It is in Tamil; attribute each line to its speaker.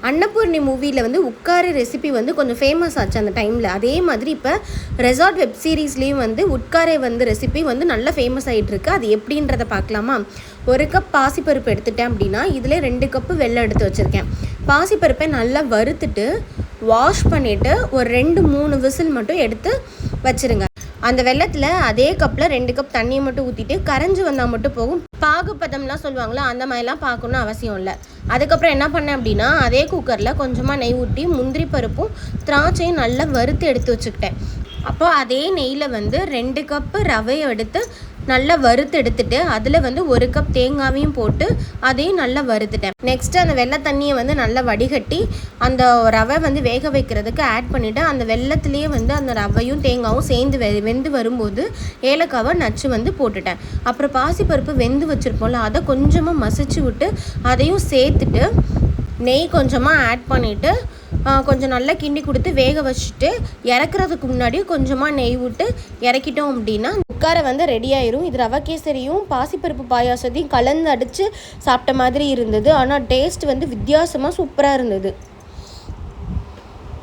Speaker 1: அன்னபூர்ணி மூவியில் வந்து உட்காரி ரெசிபி வந்து கொஞ்சம் ஃபேமஸ் ஆச்சு அந்த டைமில். அதே மாதிரி இப்போ ரெசார்ட் வெப் சீரீஸ்லேயும் வந்து உட்காரை வந்து ரெசிபி வந்து நல்லா ஃபேமஸ் ஆகிட்டுருக்கு. அது எப்படின்றத பார்க்கலாமா? 1 கப் பாசிப்பருப்பு எடுத்துட்டேன் அப்படின்னா இதில் 2 கப்பு வெல்லம் எடுத்து வச்சுருக்கேன். பாசிப்பருப்பை நல்லா வறுத்துட்டு வாஷ் பண்ணிவிட்டு ஒரு 2-3 விசில் மட்டும் எடுத்து வச்சுருங்க. அந்த வெள்ளத்தில் அதே கப்பில் 2 கப் தண்ணியை மட்டும் ஊற்றிட்டு கரைஞ்சி வந்தால் மட்டும் போகும். பாகுபதம்லாம் சொல்லுவாங்களா, அந்த மாதிரிலாம் பார்க்கணுன்னு அவசியம் இல்லை. அதுக்கப்புறம் என்ன பண்ணேன் அப்படின்னா அதே குக்கரில் கொஞ்சமாக நெய் ஊற்றி முந்திரி பருப்பும் திராட்சையும் நல்லா வறுத்து எடுத்து வச்சுக்கிட்டேன். அப்போ அதே நெய்யில் வந்து 2 கப்பு ரவையை எடுத்து நல்லா வறுத்து எடுத்துட்டு அதில் வந்து 1 கப் தேங்காவையும் போட்டு அதையும் நல்லா வறுத்துட்டேன். நெக்ஸ்ட்டு அந்த வெள்ளை தண்ணியை வந்து நல்லா வடிகட்டி அந்த ரவை வந்து வேக வைக்கிறதுக்கு ஆட் பண்ணிவிட்டு அந்த வெள்ளத்துலேயே வந்து அந்த ரவையும் தேங்காயும் சேர்ந்து வெந்து வரும்போது ஏலக்காவை நச்சு வந்து போட்டுட்டேன். அப்புறம் பாசிப்பருப்பு வெந்து வச்சுருப்போம்ல, அதை கொஞ்சமாக மசிச்சு விட்டு அதையும் சேர்த்துட்டு நெய் கொஞ்சமாக ஆட் பண்ணிவிட்டு கொஞ்சம் நல்லா கிண்டி கொடுத்து வேக வச்சுட்டு இறக்குறதுக்கு முன்னாடி கொஞ்சமாக நெய் விட்டு இறக்கிட்டோம் அப்படின்னா உட்கார வந்து ரெடி ஆயிரும். இது ரவை கேசரியும் பாசிப்பருப்பு பாயாசத்தையும் கலந்து அடித்து சாப்பிட்ட மாதிரி இருந்தது. ஆனால் டேஸ்ட் வந்து வித்தியாசமாக சூப்பராக இருந்தது.